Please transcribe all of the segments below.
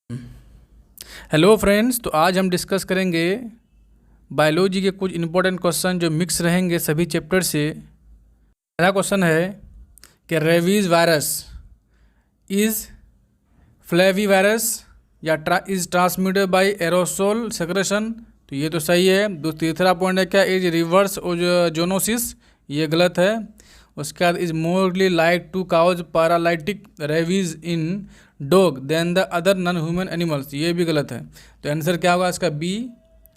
Hello friends, तो आज हम डिस्कस करेंगे बायोलॉजी के कुछ इंपॉर्टेंट क्वेश्चन जो मिक्स रहेंगे सभी चैप्टर से। पहला क्वेश्चन है कि rabies virus is flavivirus या is transmitted by aerosol secretion. तो ये तो सही है। तीसरा पॉइंट है क्या, इज रिवर्स जोनोसिस, ये गलत है। उसके बाद is morally like to cause paralytic rabies in dog than the other non human animals, ये भी गलत है। तो आंसर क्या होगा इसका, बी।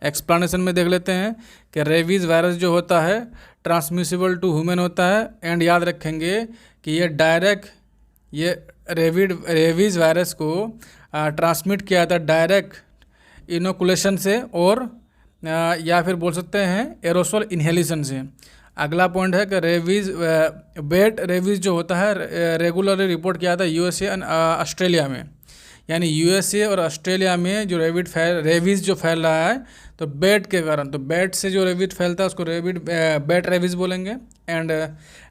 एक्सप्लेनेशन में देख लेते हैं कि रेबीज़ वायरस जो होता है ट्रांसमिसिबल टू ह्यूमन होता है, एंड याद रखेंगे कि ये रेबीज़ वायरस को ट्रांसमिट किया था डायरेक्ट इनोकुलेशन से और या फिर बोल सकते हैं एरोसोल इन्हेलेशन से। अगला पॉइंट है कि बेट रेबीज़ जो होता है रेगुलरली रिपोर्ट किया था यूएसए एंड ऑस्ट्रेलिया में, यानी यूएसए और ऑस्ट्रेलिया में जो रेबीज़ जो फैल रहा है तो बेट के कारण, तो बेट से जो रेबीज़ फैलता है उसको बेट रेबीज़ बोलेंगे। एंड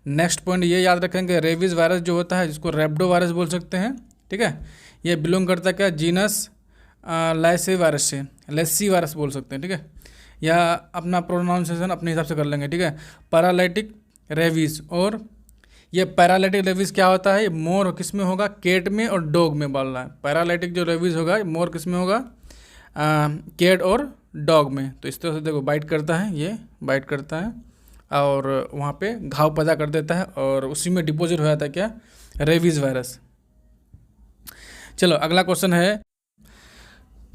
नेक्स्ट पॉइंट ये याद रखेंगे, रेबीज़ वायरस जो होता है जिसको रेब्डो वायरस बोल सकते हैं, ठीक है, ये बिलोंग करता है क्या, जीनस लाइसी वायरस से, लेसी वायरस बोल सकते हैं, ठीक है, या अपना प्रोनाउंसिएशन अपने हिसाब से कर लेंगे, ठीक है। पैरालाइटिक रेबीज़, और ये पैरालाइटिक रेबीज़ क्या होता है, ये मोर किस में होगा, केट में और डॉग में बोल रहा है। पैरालाइटिक जो रेबीज़ होगा ये मोर किस में होगा, केट और डॉग में। तो इस तरह से देखो बाइट करता है, ये बाइट करता है और वहाँ पे घाव पैदा कर देता है और उसी में डिपॉजिट हो जाता है क्या, रेबीज़ वायरस। चलो अगला क्वेश्चन है,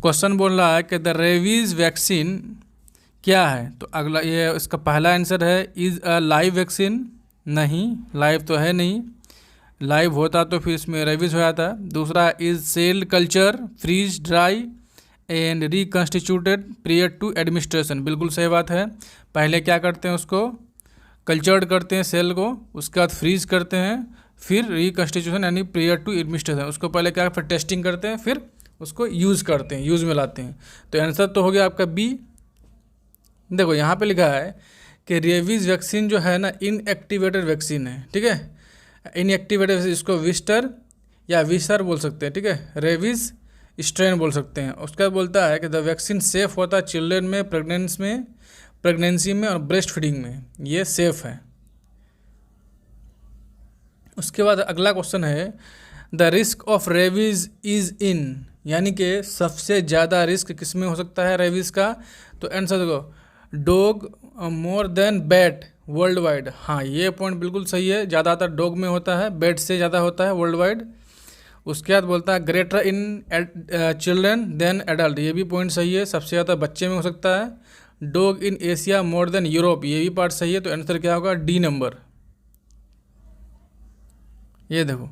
क्वेश्चन बोल रहा है कि द रेबीज़ वैक्सीन क्या है। तो अगला ये इसका पहला आंसर है इज़ अ लाइव वैक्सीन, नहीं लाइव तो है नहीं, लाइव होता तो फिर इसमें रेबीज़ हो जाता। दूसरा is cell culture freeze dry and reconstituted prior to administration, बिल्कुल सही बात है। पहले क्या करते हैं, उसको कल्चर्ड करते हैं सेल को, उसके बाद फ्रीज करते हैं, फिर रिकन्स्टिट्यूशन यानी प्रियर टू एडमिनिस्ट्रेशन, उसको पहले क्या फिर टेस्टिंग करते हैं, फिर उसको यूज़ करते हैं, यूज़ में लाते हैं। तो आंसर तो हो गया आपका बी। देखो यहाँ पे लिखा है कि रेबीज़ वैक्सीन जो है ना इनएक्टिवेटेड वैक्सीन है, ठीक है। इनएक्टिवेटेड इसको विस्टर या विसर बोल सकते हैं, ठीक है, रेबीज़ स्ट्रेन बोल सकते हैं। उसके बाद बोलता है कि द वैक्सीन सेफ होता है चिल्ड्रेन में, प्रेगनेंसी में और ब्रेस्ट फीडिंग में, ये सेफ है। उसके बाद अगला क्वेश्चन है the risk of rabies is in, यानी कि सबसे ज़्यादा रिस्क किस में हो सकता है रेबीज़ का। तो आंसर देखो, dog more than bat world wide, हाँ ये पॉइंट बिल्कुल सही है, ज़्यादातर डॉग में होता है, बैट से ज़्यादा होता है वर्ल्ड वाइड। उसके बाद बोलता है greater in children than adult, ये भी पॉइंट सही है, सबसे ज़्यादा बच्चे में हो सकता है। Dog in Asia more than Europe, ये भी पार्ट सही है। तो आंसर क्या होगा, डी नंबर। ये देखो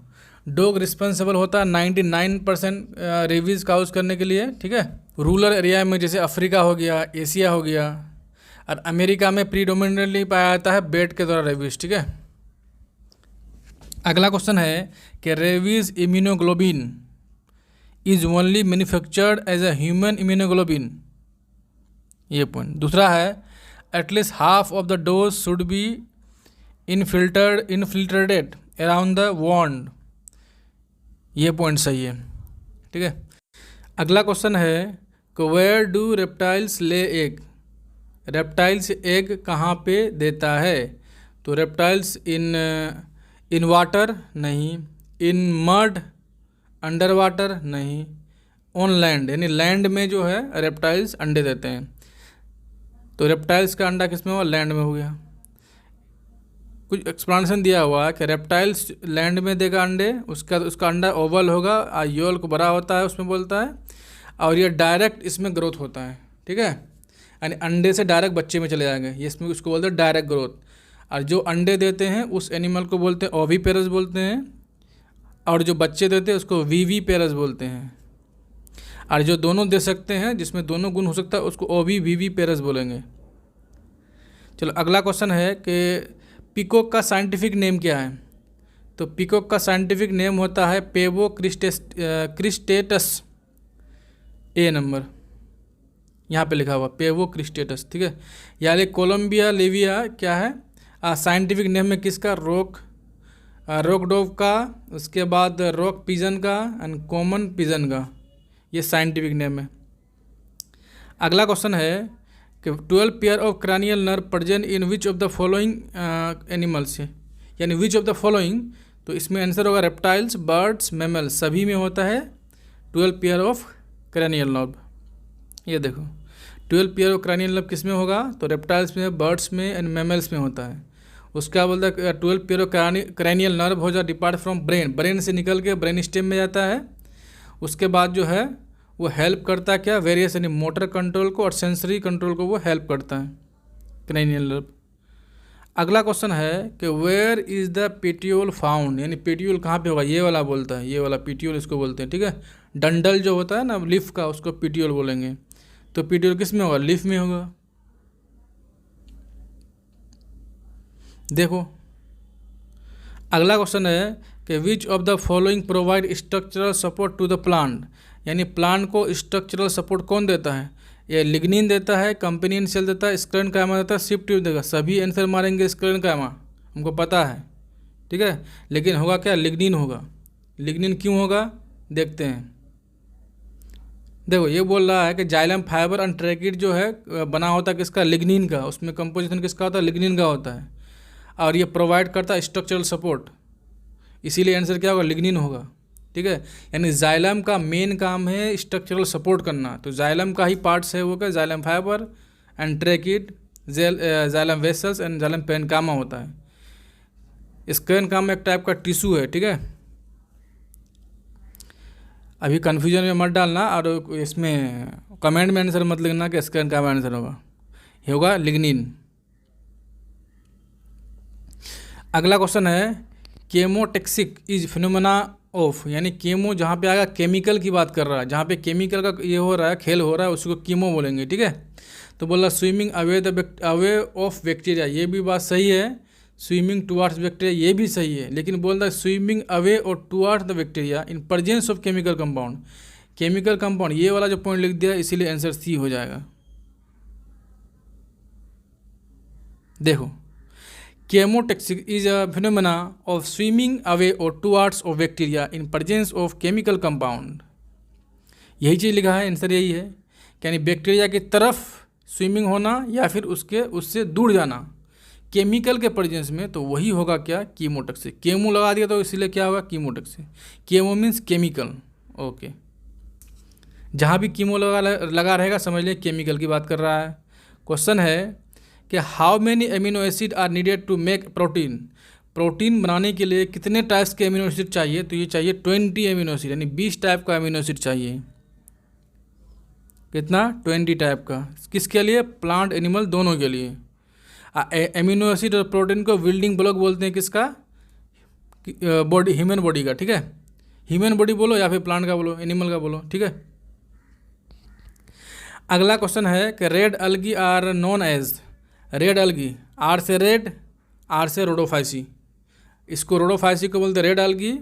डॉग रिस्पॉन्सिबल होता है 99% रेबीज़ काउज करने के लिए, ठीक है। रूरल एरिया में जैसे अफ्रीका हो गया, एशिया हो गया, और अमेरिका में प्रीडोमिनेटली पाया जाता है बेट के द्वारा रेबीज़, ठीक है। अगला क्वेश्चन है कि rabies immunoglobin is only manufactured as a human immunoglobin, ये पॉइंट। दूसरा है at least half of the dose should be infiltrated around the wound, ये पॉइंट सही है, ठीक है। अगला क्वेश्चन है कि where do reptiles lay egg, reptiles egg कहाँ पे देता है। तो रेप्टाइल्स इन वाटर नहीं, इन मड अंडर वाटर नहीं, ऑन लैंड यानी लैंड में जो है रेप्टाइल्स अंडे देते हैं। तो रेप्टाइल्स का अंडा किस में हुआ, लैंड में हो गया। कुछ एक्सप्लेनेशन दिया हुआ है कि रेप्टाइल्स लैंड में देगा अंडे, उसका अंडा ओवल होगा, योल को बड़ा होता है उसमें बोलता है, और ये डायरेक्ट इसमें ग्रोथ होता है, ठीक है, यानी अंडे से डायरेक्ट बच्चे में चले जाएंगे, ये इसमें उसको बोलते हैं डायरेक्ट ग्रोथ। और जो अंडे देते हैं उस एनिमल को बोलते हैं ओवीपेरस बोलते हैं, और जो बच्चे देते हैं उसको वीवीपेरस बोलते हैं। और जो दोनों दे सकते हैं, जिसमें दोनों गुण हो सकता है, उसको ओवीवीपेरस बोलेंगे। चलो अगला क्वेश्चन है कि पीकॉक का साइंटिफिक नेम क्या है। तो पीकॉक का साइंटिफिक नेम होता है पेवो क्रिस्टेटस, ए नंबर यहाँ पे लिखा हुआ पेवो क्रिस्टेटस, ठीक है। यानी कोलंबिया लिविया क्या है साइंटिफिक नेम में किसका, रॉक डोव का, उसके बाद रॉक पिजन का एंड कॉमन पिजन का, ये साइंटिफिक नेम है। अगला क्वेश्चन है कि 12 pair of cranial nerve present in which of the following animals है, यानी विच ऑफ द फॉलोइंग, तो इसमें आंसर होगा रेप्टाइल्स, बर्ड्स, मैमल्स, सभी में होता है 12 पेयर ऑफ क्रैनियल नर्व। ये देखो 12 पेयर ऑफ क्रैनियल नर्व किस में होगा, तो रेप्टाइल्स में, बर्ड्स में एंड मैमल्स में होता है। उसका बोलता है 12 पेयर ऑफ क्रैनियल नर्व हो जा डिपार्ट फ्रॉम ब्रेन, ब्रेन से निकल के ब्रेन स्टेम में जाता है। उसके बाद जो है वो हेल्प करता है क्या, वेरियस यानी मोटर कंट्रोल को और सेंसरी कंट्रोल को वो हेल्प करता है क्रैनियल नर्व। अगला क्वेश्चन है कि वेयर इज़ द पेट्यूल फाउंड, यानी पेट्यूल कहाँ पे होगा, ये वाला बोलता है, ये वाला पेट्यूल इसको बोलते हैं, ठीक है। डंडल जो होता है ना लीफ का, उसको पेट्यूल बोलेंगे। तो पेट्यूल किस में होगा, लीफ में होगा। देखो अगला क्वेश्चन है कि which of the following provide structural support to the plant, यानी प्लांट को स्ट्रक्चरल सपोर्ट कौन देता है, ये लिग्निन देता है, कंपेनियन सेल देता है, स्क्लेरेनकाइमा देता है, शिफ्ट ट्यूब देगा। सभी आंसर मारेंगे स्क्लेरेनकाइमा, हमको पता है, ठीक है। लेकिन होगा क्या, लिग्निन होगा। लिग्निन क्यों होगा देखते हैं। देखो ये बोल रहा है कि जाइलम फाइबर एंड ट्रैकिड जो है बना होता है किसका, लिग्निन का, उसमें कंपोजिशन किसका होता है, लिग्निन का होता है, और ये प्रोवाइड करता है स्ट्रक्चरल सपोर्ट, इसीलिए आंसर क्या होगा, लिग्निन होगा, ठीक है। यानी जाइलम का मेन काम है स्ट्रक्चरल सपोर्ट करना, तो जाइलम का ही पार्ट्स है वो क्या, xylem fibre and tracheid, xylem vessels and xylem parenchyma होता है। स्क्लेरेनकाइमा एक टाइप का टिश्यू है, ठीक है। अभी कन्फ्यूजन में मत डालना और इसमें कमेंट में आंसर मत लिखना कि स्क्लेरेनकाइमा आंसर होगा, ये होगा लिग्निन। अगला क्वेश्चन है केमोटेक्सिक इज फिनोमेना ऑफ, यानी केमो जहाँ पे आएगा केमिकल की बात कर रहा है, जहाँ पे केमिकल का ये हो रहा है, खेल हो रहा है, उसको कीमो बोलेंगे, ठीक है। तो बोला स्विमिंग अवे ऑफ बैक्टीरिया, ये भी बात सही है, स्विमिंग टुवार्ड्स बैक्टीरिया ये भी सही है, लेकिन बोल रहा है स्विमिंग अवे और towards the bacteria in presence of chemical compound. Chemical compound ये वाला जो पॉइंट लिख दिया, इसीलिए आंसर सी हो जाएगा। देखो chemotactic is a phenomena of swimming away और towards of bacteria in presence of chemical compound, यही चीज़ लिखा है, आंसर यही है। यानी बैक्टीरिया की तरफ स्विमिंग होना या फिर उससे दूर जाना केमिकल के प्रेजेंस में, तो वही होगा क्या, कीमोटेक्सिक। केमो लगा दिया तो इसलिए क्या होगा, chemotactic. Chemo means chemical, okay. जहाँ भी कीमो लगा रहेगा समझ लिया केमिकल की बात कर रहा है। क्वेश्चन है कि how many amino acid are needed to make protein, protein बनाने के लिए कितने टाइप्स के एमिनो एसिड चाहिए, तो ये चाहिए 20 एमिनो एसिड, यानी 20 टाइप का एमिनो एसिड चाहिए। कितना, 20 टाइप का, किसके लिए, प्लांट एनिमल दोनों के लिए। एमिनो एसिड और प्रोटीन को बिल्डिंग ब्लॉक बोलते हैं किसका, बॉडी, ह्यूमन बॉडी का, ठीक है। ह्यूमन बॉडी बोलो या फिर प्लांट का बोलो, एनिमल का बोलो, ठीक है। अगला क्वेश्चन है कि red algae are known as, red algae, R से रेड, आर से रोडोफाइसी, इसको रोडोफाइसी को बोलते हैं रेड अलगी।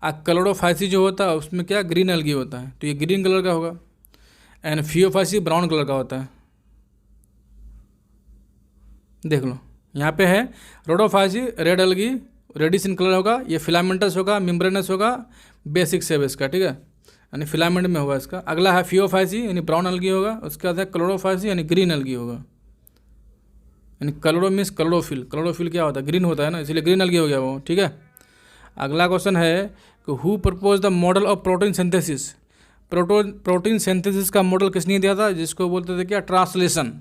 क्लोरोफाइसी जो होता है उसमें क्या, ग्रीन अलगी होता है, तो ये ग्रीन कलर का होगा। एंड फियोफाइसी ब्राउन कलर का होता है। देख लो यहाँ पे है Rhodophyceae red algae, reddish in colour होगा, ये फिलामेंटस होगा, मेम्ब्रेनस होगा, बेसिक सेब इसका, ठीक है, यानी फिलामेंट में होगा इसका। अगला है फियोफाइसी यानी ब्राउन अलगी होगा, उसके बाद है क्लोरोफाइसी यानी ग्रीन अलगी होगा, यानी क्लोरो मीन्स क्लोरोफिल, क्लोरोफिल क्या होता है, ग्रीन होता है ना, इसलिए ग्रीन अलगी हो गया वो, ठीक है। अगला क्वेश्चन है कि who propose the model of protein synthesis, protein synthesis का मॉडल किसने दिया था, जिसको बोलते थे क्या, ट्रांसलेशन।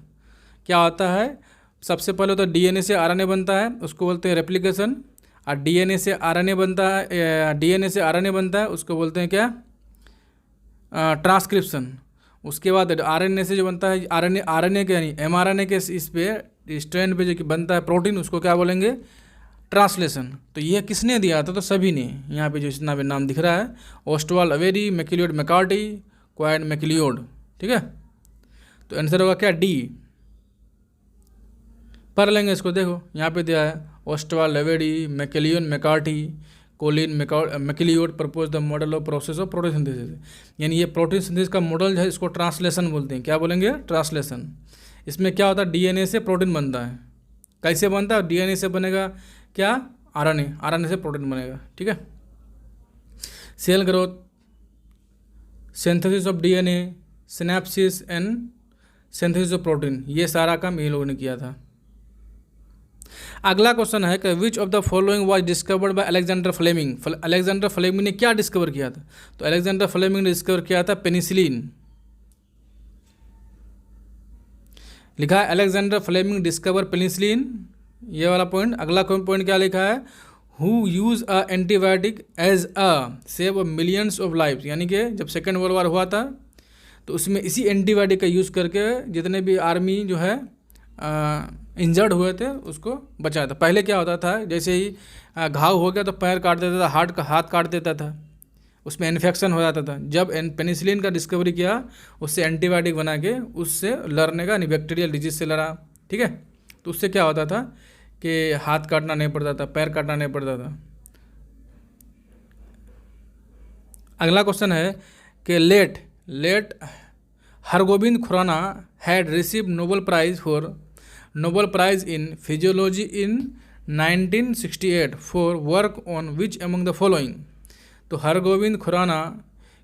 क्या होता है, सबसे पहले तो डीएनए से आरएनए बनता है, उसको बोलते हैं रेप्लिकेशन। और डीएनए से आरएनए बनता है, डीएनए से आरएनए बनता है, उसको बोलते हैं क्या, ट्रांसक्रिप्शन। उसके बाद आरएनए से जो बनता है, आरएनए के यानी एमआरएनए के इस पे स्ट्रैंड पे जो बनता है प्रोटीन, उसको क्या बोलेंगे, ट्रांसलेशन। तो ये किसने दिया था, तो सभी ने, यहाँ पे जो जितना भी नाम दिख रहा है, ओस्टवाल्ड अवेरी, मैकलियोड मैकार्टी, क्वाइड मैकलियोड, ठीक है। तो आंसर होगा क्या, डी। पढ़ लेंगे इसको, देखो यहाँ पे दिया है Ostwald Avery, MacLeod McCarty, Colin MacLeod propose the model of process of protein synthesis. यानी ये प्रोटीन सिंथेसिस का मॉडल है, इसको ट्रांसलेशन बोलते हैं। क्या बोलेंगे, ट्रांसलेशन। इसमें क्या होता है, डीएनए से प्रोटीन बनता है। कैसे बनता है, डीएनए से बनेगा क्या, आरएनए, आरएनए से प्रोटीन बनेगा, ठीक है। Cell growth, synthesis of DNA, synapsis and synthesis of protein, ये सारा काम ये लोगों ने किया था। अगला क्वेश्चन है कि which of the following was discovered by Alexander Fleming. Alexander Fleming ने क्या डिस्कवर किया था? तो अलेक्जेंडर फ्लेमिंग ने डिस्कवर किया था पेनिसिलिन। लिखा है अलेक्जेंडर फ्लेमिंग डिस्कवर पेनिसिलिन, ये वाला पॉइंट। अगला पॉइंट क्या लिखा है? Who use a antibiotic as a save millions of life, यानी कि जब सेकेंड वर्ल्ड वार हुआ था तो उसमें इसी एंटीबायोटिक का यूज़ करके जितने भी आर्मी जो है इंजर्ड हुए थे उसको बचाया था। पहले क्या होता था, जैसे ही घाव हो गया तो पैर काट देता था, हाथ काट देता था, उसमें इन्फेक्शन हो जाता था। जब पेनिसिलिन का डिस्कवरी किया, उससे एंटीबायोटिक बना के उससे लड़ने का, बैक्टीरियल डिजीज से लड़ा, ठीक है। तो उससे क्या होता था कि हाथ काटना नहीं पड़ता था, पैर काटना नहीं पड़ता था। अगला क्वेश्चन है कि late Hargobind Khorana had receive Nobel prize in physiology in 1968 for work on which among the following. तो हरगोबिंद खुराना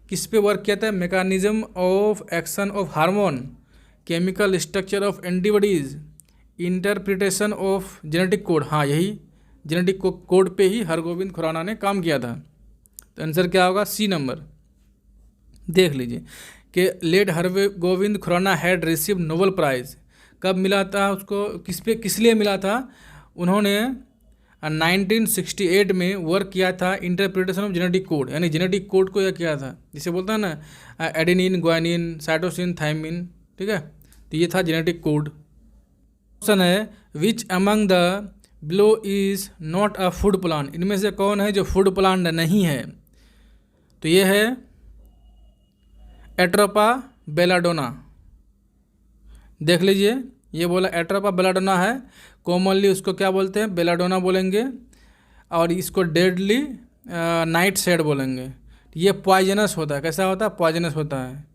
किस पे वर्क किया था? Mechanism of action of hormone, chemical structure of antibodies, interpretation of genetic code. हाँ, यही जेनेटिक कोड पे ही हरगोबिंद खुराना ने काम किया था। तो आंसर क्या होगा? C number. देख लीजिए कि late Hargobind Khorana had receive Nobel prize, कब मिला था उसको, किस लिए मिला था? उन्होंने 1968 में वर्क किया था इंटरप्रिटेशन ऑफ जेनेटिक कोड, यानी जेनेटिक कोड को यह किया था, जिसे बोलता है ना एडेनिन, ग्वानिन, साइटोसिन, थाइमिन, ठीक है। तो ये था जेनेटिक कोड। क्वेश्चन है विच among the below is not a food plant. इनमें से कौन है जो फूड प्लांट नहीं है? तो ये है एट्रोपा बेलाडोना। देख लीजिए, ये बोला एट्रोपा बेलाडोना है, कॉमनली उसको क्या बोलते हैं? बेलाडोना बोलेंगे, और इसको डेडली नाइट शेड बोलेंगे। ये पॉइजनस होता है। कैसा होता है? पॉइजनस होता है।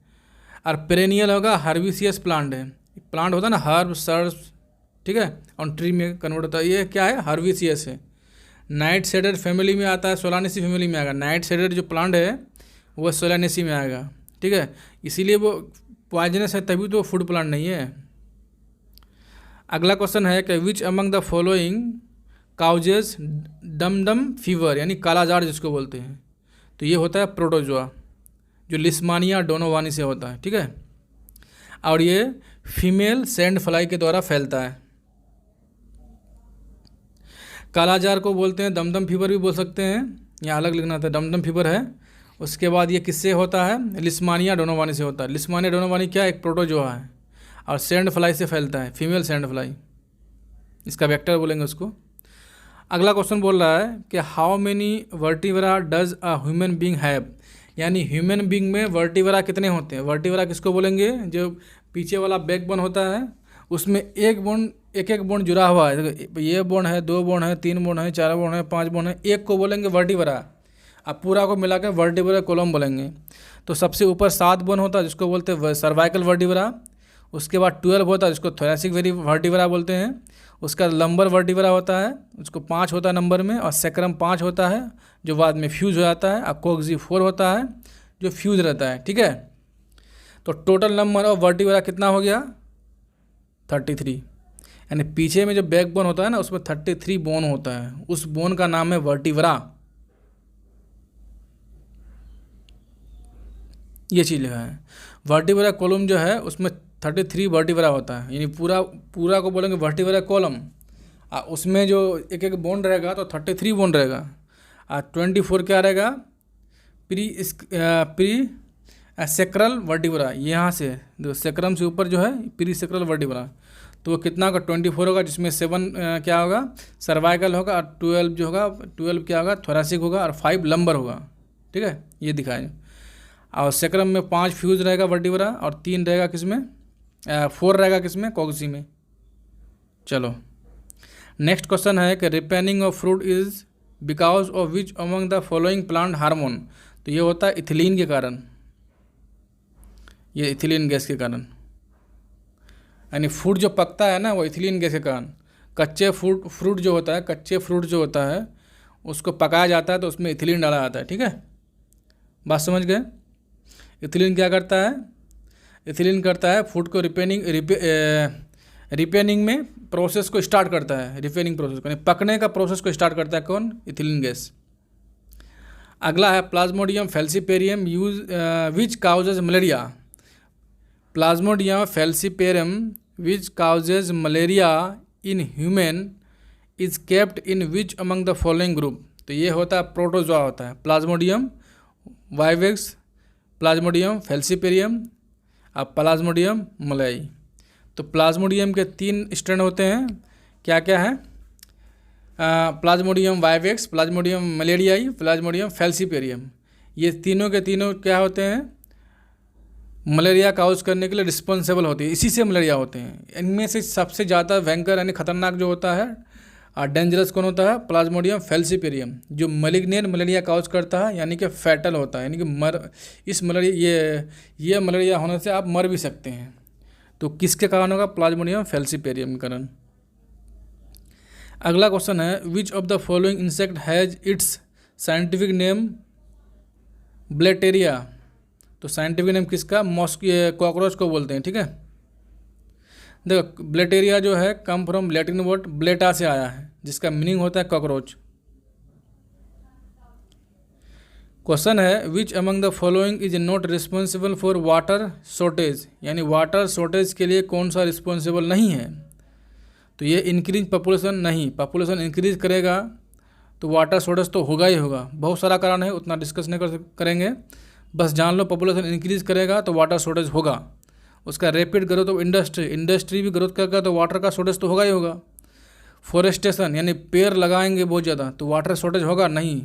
और पेरेनियल होगा, हर्बिसियस प्लांट है। प्लांट होता है ना हर्ब, सर्ब्स, ठीक है, और ट्री में कन्वर्ट होता है। ये क्या है? हर्बिसियस है। नाइट शेडेड फैमिली में आता है, सोलानेसी फैमिली में आएगा। नाइट शेडेड जो प्लांट है वो सोलानेसी में आएगा, ठीक है। इसीलिए वो पॉइजनस है, तभी तो फूड प्लांट नहीं है। अगला क्वेश्चन है कि विच अमंग द फॉलोइंग काउजेस डम फीवर, यानी कालाजार जिसको बोलते हैं। तो ये होता है प्रोटोजोआ, जो लिस्मानिया डोनोवानी से होता है, ठीक है। और ये फीमेल सैंड फ्लाई के द्वारा फैलता है। कालाजार को बोलते हैं दमदम फीवर भी बोल सकते हैं, यहाँ अलग लिखना था, दमदम फीवर है। उसके बाद ये किससे होता है? लिस्मानिया डोनोवानी से होता है। लिस्मानिया डोनोवानी क्या? एक प्रोटोजोआ है, और सैंड फ्लाई से फैलता है, फीमेल सैंड फ्लाई, इसका वेक्टर बोलेंगे उसको। अगला क्वेश्चन बोल रहा है कि how many vertebra does a human being have, यानी ह्यूमन बीइंग में वर्टिब्रा कितने होते हैं? वर्टिब्रा किसको बोलेंगे? जो पीछे वाला बैकबोन होता है उसमें एक बोन जुड़ा हुआ है। ये बोन है, 2 बोन है, 3 बोन है, 4 बोन है, 5 बोन है, एक को बोलेंगे वर्टिब्रा। अब पूरा को मिला के वर्टिब्रा कॉलम बोलेंगे। तो सबसे ऊपर 7 बोन होता है जिसको बोलते हैं सर्वाइकल वर्टिब्रा। उसके बाद 12 होता है जिसको थोरैसिक वर्टिब्रा बोलते हैं। उसका लंबर वर्टिब्रा होता है, उसको 5 होता है नंबर में, और सेक्रम 5 होता है जो बाद में फ्यूज हो जाता है, और कोक्सी 4 होता है जो फ्यूज रहता है, ठीक है। तो टोटल नंबर ऑफ वर्टिब्रा कितना हो गया? 33। यानी पीछे में जो बैक बोन होता है ना उसमें 33 बोन होता है, उस बोन का नाम है वर्टिब्रा। ये चीज़ लिखा है। वर्टिब्रा कॉलम जो है उसमें 33 वर्टिब्रा होता है, यानी पूरा को बोलेंगे वर्टिब्रा कॉलम। उसमें जो एक एक बोन रहेगा तो 33 बोन रहेगा, और 24 क्या रहेगा? Pre sacral vertebra. यहाँ से जो सेक्रम से ऊपर जो है प्री सेक्रल वर्टिब्रा, तो वो कितना होगा? 24 होगा, जिसमें 7 क्या होगा? सर्वाइकल होगा, और 12 जो होगा 12 क्या होगा? थोरैसिक होगा, और 5 लंबर होगा, ठीक है। ये दिखाएं। और सेक्रम में 5 फ्यूज रहेगा वर्टिब्रा, और 3 रहेगा किसमें? 4 रहेगा किसमें? कोक्सी में। चलो नेक्स्ट क्वेश्चन है कि ripening of fruit is because of which among the following plant hormone. तो ये होता है इथिलीन के कारण, ये इथिलीन गैस के कारण। यानी फ्रूट जो पकता है ना वो इथिलीन गैस के कारण। कच्चे फ्रूट जो होता है उसको पकाया जाता है तो उसमें इथिलीन डाला जाता है, ठीक है। बात समझ गए? इथिलीन क्या करता है? इथिलीन करता है फूड को रिपेनिंग में प्रोसेस को स्टार्ट करता है, रिपेनिंग प्रोसेस को, पकने का प्रोसेस को स्टार्ट करता है कौन? Ethylene gas. अगला है Plasmodium falciparum use which causes malaria. Plasmodium falciparum which causes malaria in human is kept in which among the following group. तो ये होता है प्रोटोजोआ होता है, प्लाज्मोडियम वाइवेक्स, प्लाज्मोडियम फैल्सीपेरियम और प्लाज्मोडियम मलई। तो प्लाज्मोडियम के 3 स्ट्रेन होते हैं, क्या क्या है? Plasmodium vivax, Plasmodium malariae, Plasmodium falciparum. ये तीनों के तीनों क्या होते हैं? मलेरिया काउज करने के लिए रिस्पॉन्सिबल होती है, इसी से मलेरिया होते हैं। इनमें से सबसे ज़्यादा भयंकर यानी खतरनाक जो होता है और डेंजरस कौन होता है? प्लाज्मोडियम फैल्सीपेरियम, जो मलिग्नेंट मलेरिया काउज करता है, यानी कि फैटल होता है, यानी कि ये मलेरिया होने से आप मर भी सकते हैं। तो किसके कारण होगा? प्लाज्मोडियम फैल्सीपेरियम के कारण। अगला क्वेश्चन है which of the following insect has its scientific name Blattaria. तो साइंटिफिक नेम किसका? कॉकरोच को बोलते हैं, ठीक है। देखो ब्लेटेरिया जो है come from Latin word Blatta से आया है, जिसका मीनिंग होता है कॉकरोच। क्वेश्चन है विच among the following is not responsible for water shortage. यानी वाटर शॉर्टेज के लिए कौन सा रिस्पॉन्सिबल नहीं है? तो ये इंक्रीज पॉपुलेशन नहीं, पॉपुलेशन इंक्रीज करेगा तो वाटर शॉर्टेज तो होगा ही होगा। बहुत सारा कारण है, उतना डिस्कस नहीं करेंगे, बस जान लो पॉपुलेशन इंक्रीज करेगा तो वाटर शॉर्टेज होगा। उसका रैपिड ग्रोथ ऑफ इंडस्ट्री भी ग्रोथ करेगा तो वाटर का शॉर्टेज तो होगा ही होगा। फॉरेस्टेशन यानी पेड़ लगाएंगे बहुत ज़्यादा तो वाटर शॉर्टेज होगा नहीं,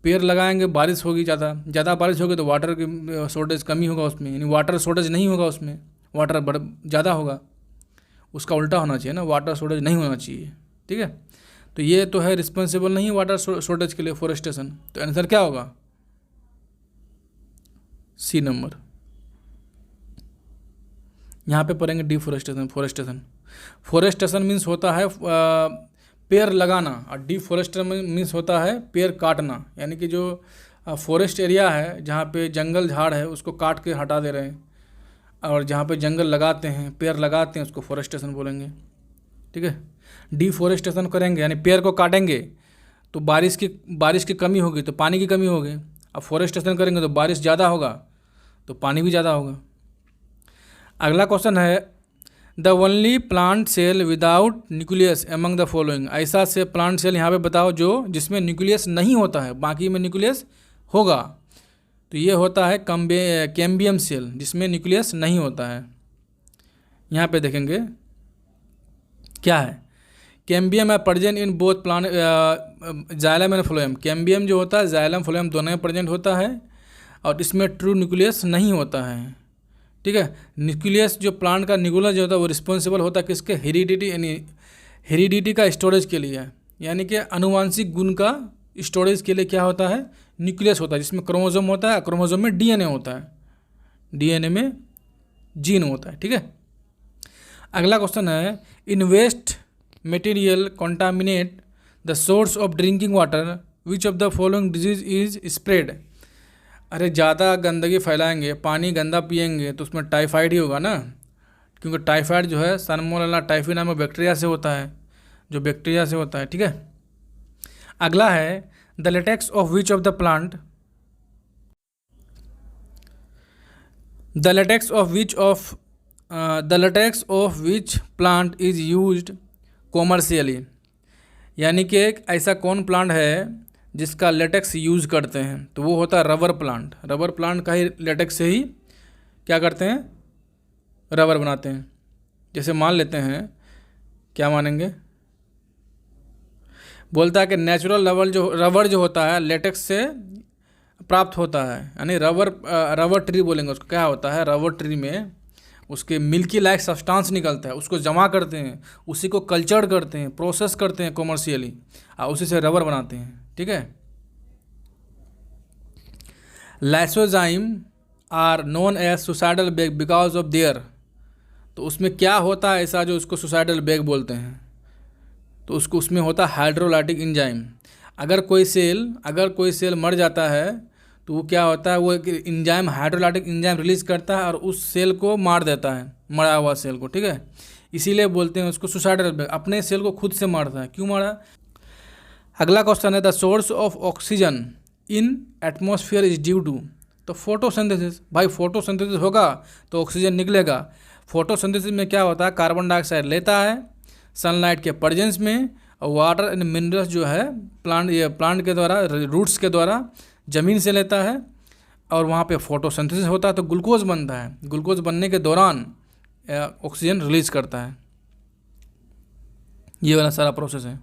पेड़ लगाएंगे बारिश होगी, ज़्यादा बारिश होगी तो वाटर की शॉर्टेज कमी होगा उसमें, यानी वाटर शॉर्टेज नहीं होगा उसमें, वाटर ज़्यादा होगा। उसका उल्टा होना चाहिए ना, वाटर शॉर्टेज नहीं होना चाहिए, ठीक है। तो ये तो है रिस्पॉन्सिबल नहीं वाटर शॉर्टेज के लिए फॉरेस्टेशन। तो आंसर क्या होगा? C number. यहाँ पे पढ़ेंगे डिफॉरेस्टेशन। फॉरेस्टेशन मीन्स होता है पेड़ लगाना और डिफॉरेस्टेशन मीन्स होता है पेड़ काटना, यानी कि जो फॉरेस्ट एरिया है जहाँ पे जंगल झाड़ है उसको काट के हटा दे रहे हैं, और जहाँ पे जंगल लगाते हैं पेड़ लगाते हैं उसको फॉरेस्टेशन बोलेंगे, ठीक है। डिफॉरेस्टेशन करेंगे यानी पेड़ को काटेंगे तो बारिश की कमी होगी तो पानी की कमी होगी, अब फॉरेस्टेशन करेंगे तो बारिश ज़्यादा होगा तो पानी भी ज़्यादा होगा। अगला क्वेश्चन है the only plant cell without nucleus among the following. ऐसा से प्लांट सेल यहाँ पे बताओ जिसमें न्यूक्लियस नहीं होता है, बाकी में न्यूक्लियस होगा। तो ये होता है कैम्बियम सेल, जिसमें न्यूक्लियस नहीं होता है। यहाँ पे देखेंगे क्या है, कैम्बियम है present in both plant xylem and phloem. Cambium जो होता है जाइलम फ्लोएम दोनों में प्रेजेंट होता है और इसमें ट्रू न्यूक्लियस नहीं होता है, ठीक है। न्यूक्लियस जो प्लांट का न्यूक्लियस जो होता है वो रिस्पॉन्सिबल होता है किसके? हेरिडिटी, यानी हेरिडिटी का स्टोरेज के लिए, यानी कि अनुवांशिक गुण का स्टोरेज के लिए क्या होता है? न्यूक्लियस होता है, जिसमें क्रोमोसोम होता है, क्रोमोसोम में डीएनए होता है, डीएनए में जीन होता है, ठीक है। अगला क्वेश्चन है in waste material contaminate the source of drinking water which of the following disease is spread. अरे ज़्यादा गंदगी फैलाएंगे, पानी गंदा पिएंगे तो उसमें टाइफाइड ही होगा ना, क्योंकि टाइफाइड जो है सल्मोनेला टाइफी नामक बैक्टीरिया से होता है, जो बैक्टीरिया से होता है, ठीक है। अगला है the latex of which of the plant, the latex of which plant is used commercially. यानी कि एक ऐसा कौन प्लांट है जिसका लेटेक्स यूज़ करते हैं? तो वो होता है रबर प्लांट। रबर प्लांट का ही लेटेक्स से ही क्या करते हैं? रबर बनाते हैं। जैसे मान लेते हैं, क्या मानेंगे, बोलता है कि नेचुरल रबर जो होता है लेटेक्स से प्राप्त होता है, यानी रबर ट्री बोलेंगे उसको। क्या होता है? रबर ट्री में उसके मिल्की लाइक सब्सटेंस निकलता है, उसको जमा करते हैं, उसी को कल्चर करते हैं, प्रोसेस करते हैं कॉमर्शियली, और उसी से रबर बनाते हैं, ठीक है। Lysozyme are known as suicidal bag because of their. तो उसमें क्या होता है ऐसा जो उसको सुसाइडल बैग बोलते हैं? तो उसमें होता है हाइड्रोलाइटिक एंजाइम। अगर कोई सेल मर जाता है तो वो क्या होता है, वो एक इंजाइम हाइड्रोलाइटिक इंजाइम रिलीज करता है और उस सेल को मार देता है, मरा हुआ सेल को, ठीक है। इसीलिए बोलते हैं उसको सुसाइडल, अपने सेल को खुद से मारता है। क्यों मारा? अगला क्वेश्चन है the source of oxygen in atmosphere is due to. तो फोटोसिंथेसिस, भाई फोटोसिंथेसिस होगा तो ऑक्सीजन निकलेगा। फोटोसिंथेसिस में क्या होता है, कार्बन डाइऑक्साइड लेता है सनलाइट के प्रेजेंस में, और वाटर एंड मिनरल्स जो है प्लांट के द्वारा, रूट्स के द्वारा ज़मीन से लेता है, और वहाँ पे फोटोसिंथेसिस होता है तो ग्लूकोज बनता है। ग्लूकोज बनने के दौरान ऑक्सीजन रिलीज करता है। ये वाला सारा प्रोसेस है।